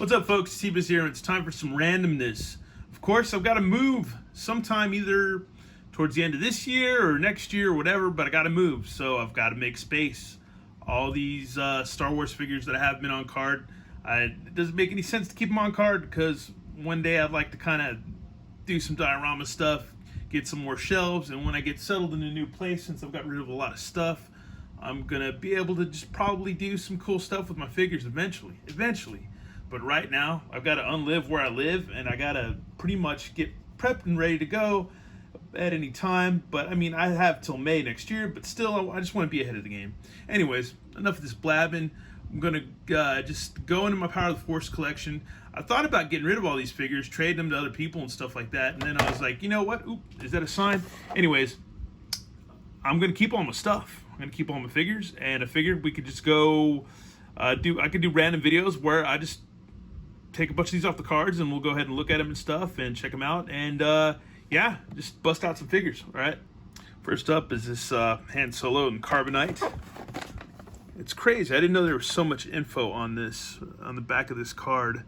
What's up, folks? T-Biz here. It's time for some randomness. Of course, I've got to move sometime either towards the end of this year or next year or whatever, but I got to move, so I've got to make space. All these Star Wars figures that I have been on card, it doesn't make any sense to keep them on card because one day I'd like to kind of do some diorama stuff, get some more shelves, and when I get settled in a new place, since I've got rid of a lot of stuff, I'm going to be able to just probably do some cool stuff with my figures eventually. But right now, I've got to unlive where I live, and I got to pretty much get prepped and ready to go at any time. But I mean, I have till May next year, but still, I just want to be ahead of the game. Anyways, enough of this blabbing. I'm going to just go into my Power of the Force collection. I thought about getting rid of all these figures, trading them to other people and stuff like that. And then I was like, you know what? Oop, is that a sign? Anyways, I'm going to keep all my stuff. I'm going to keep all my figures, and I figured we could just go I could do random videos where I just take a bunch of these off the cards and we'll go ahead and look at them and stuff and check them out, and yeah, just bust out some figures. All right, first up is this Han Solo and Carbonite. It's crazy, I didn't know there was so much info on this on the back of this card,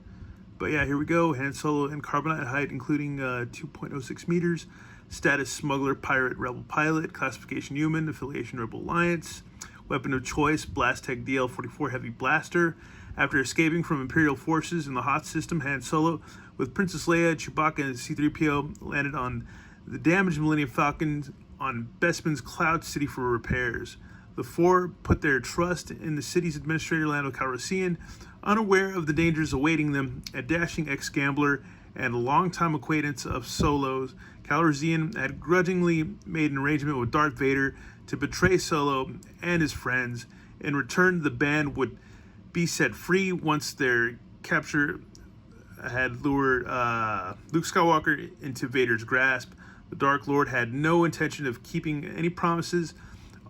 but yeah, here we go. Han Solo and Carbonite, height including 2.06 meters, status smuggler, pirate, rebel pilot, classification human, affiliation Rebel Alliance, weapon of choice Blastech DL-44 heavy blaster. After escaping from Imperial forces in the Hoth system, Han Solo, with Princess Leia, Chewbacca, and C-3PO, landed on the damaged Millennium Falcon on Bespin's Cloud City for repairs. The four put their trust in the city's administrator, Lando Calrissian, unaware of the dangers awaiting them. A dashing ex-gambler and a longtime acquaintance of Solo's, Calrissian had grudgingly made an arrangement with Darth Vader to betray Solo and his friends. In return, the band would be set free once their capture had lured Luke Skywalker into Vader's grasp. The Dark Lord had no intention of keeping any promises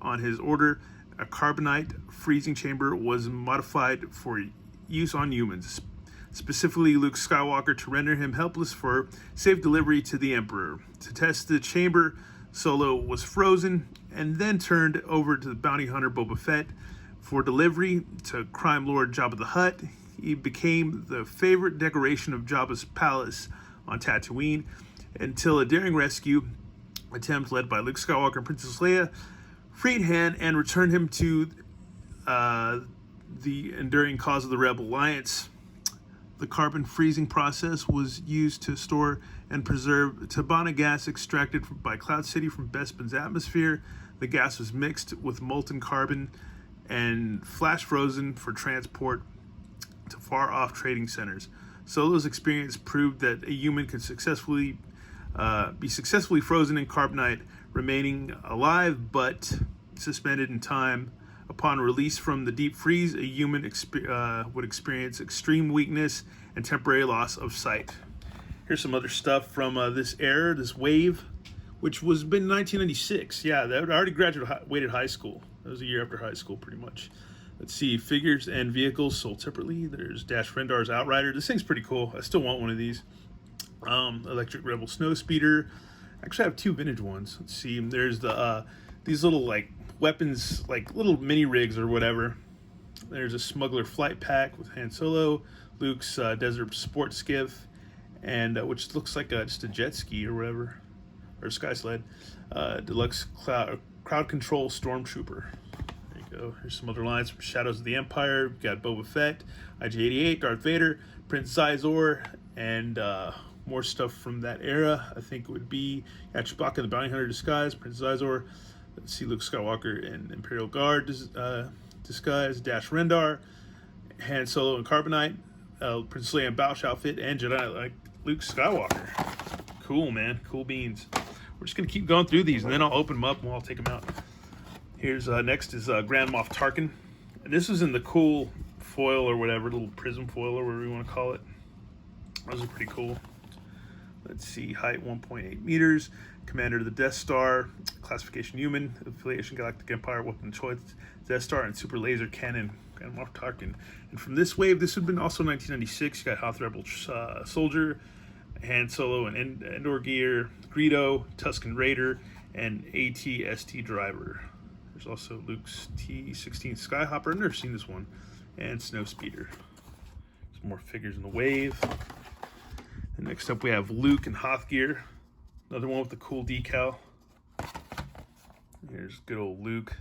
on his order. A carbonite freezing chamber was modified for use on humans, specifically Luke Skywalker, to render him helpless for safe delivery to the Emperor. To test the chamber, Solo was frozen and then turned over to the bounty hunter Boba Fett for delivery to crime lord Jabba the Hutt. He became the favorite decoration of Jabba's palace on Tatooine until a daring rescue attempt led by Luke Skywalker and Princess Leia freed Han and returned him to the enduring cause of the Rebel Alliance. The carbon freezing process was used to store and preserve Tabana gas extracted by Cloud City from Bespin's atmosphere. The gas was mixed with molten carbon and flash frozen for transport to far off trading centers. Solo's experience proved that a human could be successfully frozen in carbonite, remaining alive but suspended in time. Upon release from the deep freeze, a human would experience extreme weakness and temporary loss of sight. Here's some other stuff from this era, this wave, which was in 1996. Yeah, I already graduated high school. That was a year after high school, pretty much. Let's see, figures and vehicles sold separately. There's Dash Rendar's Outrider. This thing's pretty cool. I still want one of these. Electric Rebel Snowspeeder. Actually, I have two vintage ones. Let's see. There's the these little like weapons, like little mini rigs or whatever. There's a Smuggler Flight Pack with Han Solo, Luke's Desert Sport Skiff, and which looks like just a jet ski or whatever, or sky sled. Deluxe Crowd Control Stormtrooper. There you go. Here's some other lines from Shadows of the Empire. We've got Boba Fett, IG-88, Darth Vader, Prince Xizor, and more stuff from that era. I think it would be Chewbacca the Bounty Hunter disguise, Prince Xizor. Let's see, Luke Skywalker in Imperial Guard disguise, Dash Rendar, Han Solo and Carbonite, Princess Leia and Bausch outfit, and Jedi like Luke Skywalker. Cool, man. Cool beans. We're just going to keep going through these, and then I'll open them up and I'll take them out. Here's next is Grand Moff Tarkin. And this was in the cool foil or whatever, little prism foil or whatever you want to call it. Those are pretty cool. Let's see, height 1.8 meters, commander of the Death Star, classification human, affiliation Galactic Empire, weapon of choice, Death Star, and super laser cannon, Grand Moff Tarkin. And from this wave, this would have been also 1996. You got Hoth Rebel Soldier, Han Solo and Endor Gear, Greedo, Tusken Raider, and AT-ST Driver. There's also Luke's T-16 Skyhopper. I've never seen this one. And Snowspeeder. Some more figures in the wave. And next up we have Luke and Hothgear. Another one with the cool decal. Here's good old Luke.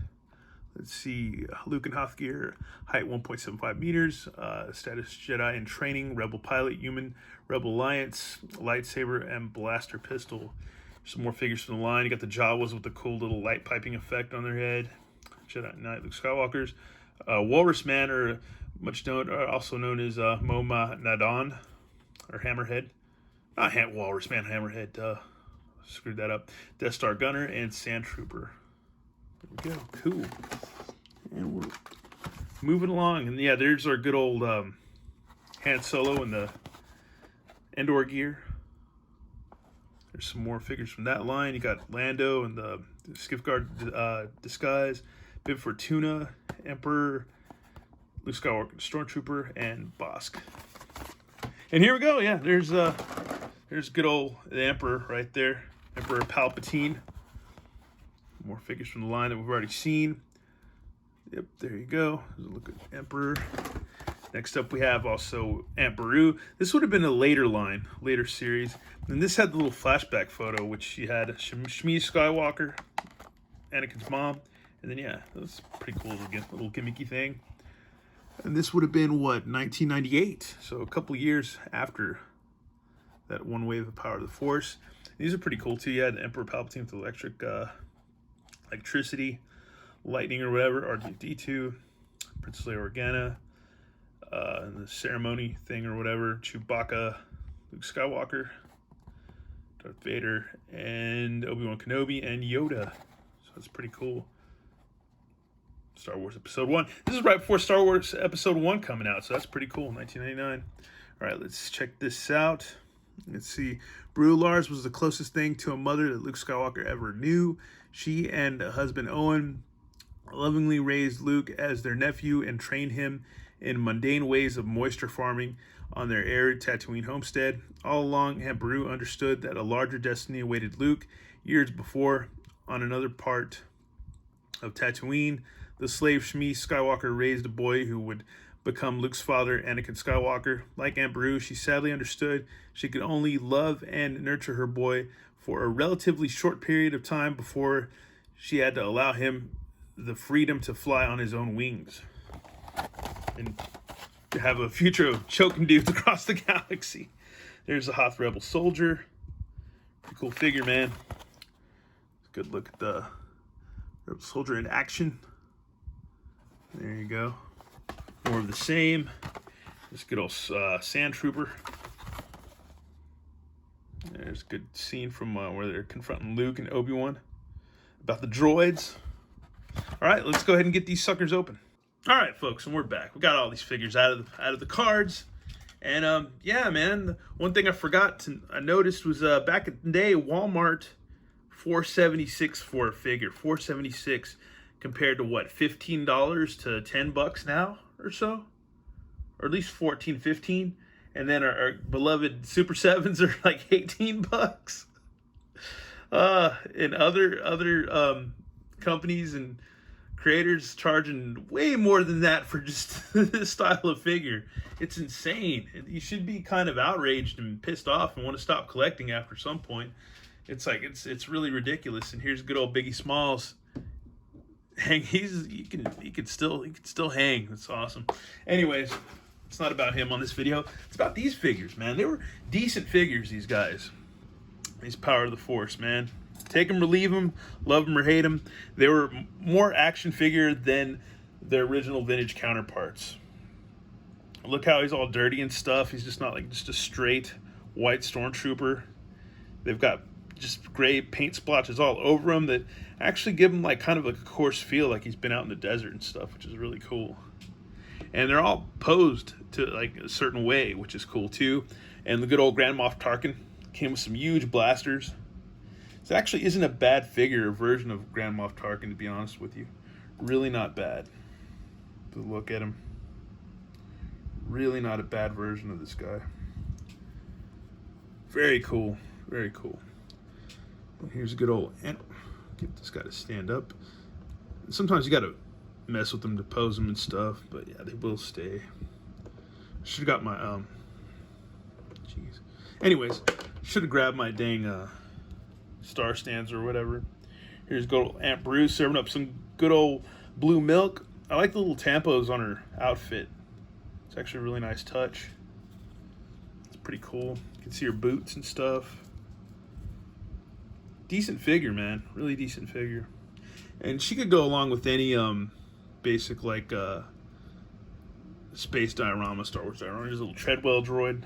Let's see, Luke and Hothgear, height 1.75 meters, status Jedi in training, rebel pilot, human, rebel alliance, lightsaber, and blaster pistol. Some more figures from the line. You got the Jawas with the cool little light piping effect on their head. Jedi Knight Luke Skywalkers. Walrus Man, or also known as Moma Nadon, or Hammerhead. Not Walrus Man, Hammerhead. Screwed that up. Death Star Gunner and Sand Trooper. There we go. Cool. And we're moving along. And yeah, there's our good old Han Solo and the Endor gear. There's some more figures from that line. You got Lando and the Skiff Guard disguise, Bib Fortuna, Emperor, Luke Skywalker, Stormtrooper, and Bossk. And here we go. Yeah, there's good old the Emperor right there, Emperor Palpatine. More figures from the line that we've already seen. Yep, there you go. There's a look at Emperor. Next up we have also Aunt Beru. This would have been a later line, later series. And this had the little flashback photo, which she had Shmi Skywalker, Anakin's mom. And then, yeah, that was pretty cool, little gimmicky thing. And this would have been, what, 1998? So a couple years after that one wave of Power of the Force. These are pretty cool, too. You had Emperor Palpatine with electricity, lightning or whatever, R2-D2, Princess Leia Organa, and the ceremony thing or whatever, Chewbacca, Luke Skywalker, Darth Vader, and Obi-Wan Kenobi, and Yoda. So that's pretty cool. Star Wars Episode 1. This is right before Star Wars Episode 1 coming out, so that's pretty cool, 1999. All right, let's check this out. Let's see. Beru Lars was the closest thing to a mother that Luke Skywalker ever knew. She and husband Owen lovingly raised Luke as their nephew and trained him in mundane ways of moisture farming on their arid Tatooine homestead. All along, Aunt Beru understood that a larger destiny awaited Luke. Years before, on another part of Tatooine, the slave Shmi Skywalker raised a boy who would become Luke's father, Anakin Skywalker. Like Aunt Beru, she sadly understood she could only love and nurture her boy for a relatively short period of time before she had to allow him the freedom to fly on his own wings and to have a future of choking dudes across the galaxy. There's a Hoth Rebel soldier. Pretty cool figure, man. Good look at the Rebel soldier in action. There you go. More of the same. This good old Sand Trooper. There's a good scene from where they're confronting Luke and Obi-Wan about the droids. All right, let's go ahead and get these suckers open. All right, folks, and we're back. We got all these figures out of the cards, and yeah, man. One thing I noticed was back in the day, Walmart, $4.76 for a figure, $4.76 compared to what, $15 to $10 now or so, or at least 14, 15. And then our beloved Super 7s are like $18. And other companies and creators charging way more than that for just this style of figure. It's insane. You should be kind of outraged and pissed off and want to stop collecting after some point. It's like it's really ridiculous. And here's good old Biggie Smalls. He can still hang. That's awesome. Anyways, it's not about him on this video. It's about these figures, man. They were decent figures, these guys. These Power of the Force, man. Take them or leave them, love them or hate them. They were more action figure than their original vintage counterparts. Look how he's all dirty and stuff. He's just not like just a straight white stormtrooper. They've got just gray paint splotches all over him that actually give him like kind of like a coarse feel, like he's been out in the desert and stuff, which is really cool. And they're all posed to like a certain way, which is cool too. And the good old Grand Moff Tarkin came with some huge blasters. It actually isn't a bad figure or version of Grand Moff Tarkin, to be honest with you. Really not bad. To look at him. Really not a bad version of this guy. Very cool. Very cool. Here's a good old ant. Get this guy to stand up. Sometimes you gotta mess with them to pose them and stuff, but yeah, they will stay. Should have got my jeez. Anyways, should have grabbed my dang star stands or whatever. Here's good old Aunt Bruce serving up some good old blue milk. I like the little tampos on her outfit. It's actually a really nice touch. It's pretty cool. You can see her boots and stuff. Decent figure, man. Really decent figure. And she could go along with any basic like space diorama, Star Wars diorama. There's a little Treadwell droid.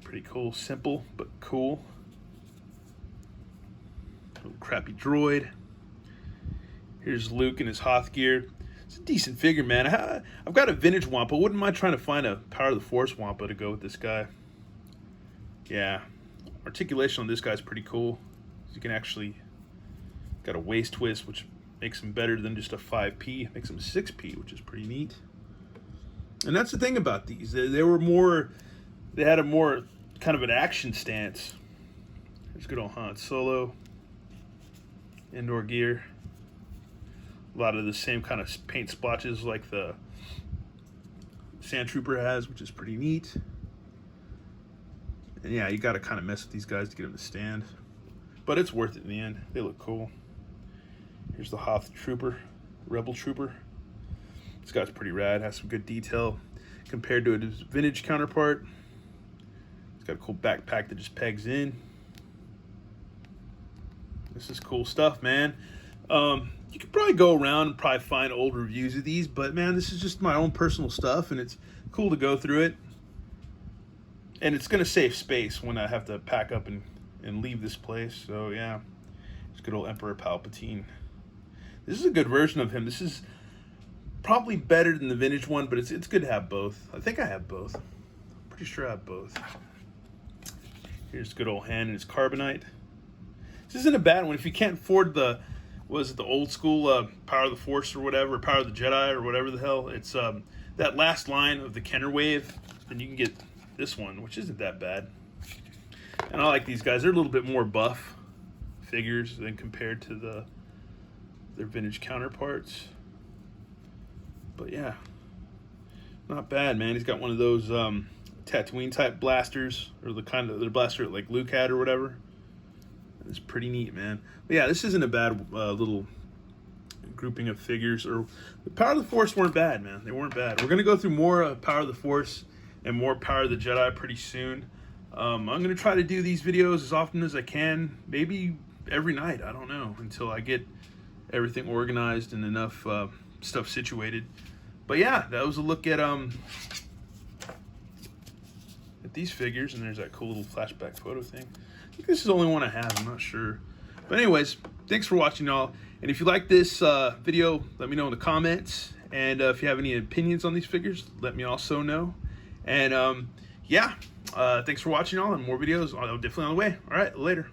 Pretty cool. Simple, but cool. Little crappy droid. Here's Luke in his Hoth gear. It's a decent figure, man. I've got a vintage Wampa. Wouldn't mind trying to find a Power of the Force Wampa to go with this guy. Yeah. Articulation on this guy's pretty cool. You can actually got a waist twist, which makes him better than just a 5P. Makes him a 6P, which is pretty neat. And that's the thing about these. They were more, they had a more kind of an action stance. There's good old Han Solo. Indoor gear. A lot of the same kind of paint splotches like the Sand Trooper has, which is pretty neat. And yeah, you got to kind of mess with these guys to get them to stand. But it's worth it in the end. They look cool. Here's the Hoth Trooper, Rebel Trooper. This guy's pretty rad, has some good detail compared to his vintage counterpart. It's got a cool backpack that just pegs in. This is cool stuff, man. You could probably go around and probably find old reviews of these, but man, this is just my own personal stuff, and it's cool to go through it. And it's going to save space when I have to pack up and leave this place. So yeah, it's good old Emperor Palpatine. This is a good version of him. This is probably better than the vintage one, but it's good to have both. I think I have both. I'm pretty sure I have both. Here's good old Han and his Carbonite. This isn't a bad one. If you can't afford the, what is it, the old school Power of the Force or whatever, Power of the Jedi or whatever the hell, it's that last line of the Kenner Wave, then you can get this one, which isn't that bad. And I like these guys. They're a little bit more buff figures than compared to their vintage counterparts. But yeah, not bad, man. He's got one of those Tatooine type blasters, or the kind of the blaster like Luke had or whatever. It's pretty neat, man. But yeah, this isn't a bad little grouping of figures. Or the Power of the Force weren't bad, man. They weren't bad. We're gonna go through more Power of the Force and more Power of the Jedi pretty soon. I'm gonna try to do these videos as often as I can, maybe every night. I don't know, until I get everything organized and enough stuff situated. But yeah, that was a look at these figures, and there's that cool little flashback photo thing. I think this is the only one I have, I'm not sure. But anyways, thanks for watching, y'all. And if you like this video, let me know in the comments. And if you have any opinions on these figures, let me also know. And yeah, thanks for watching, y'all, and more videos are definitely on the way. All right, later.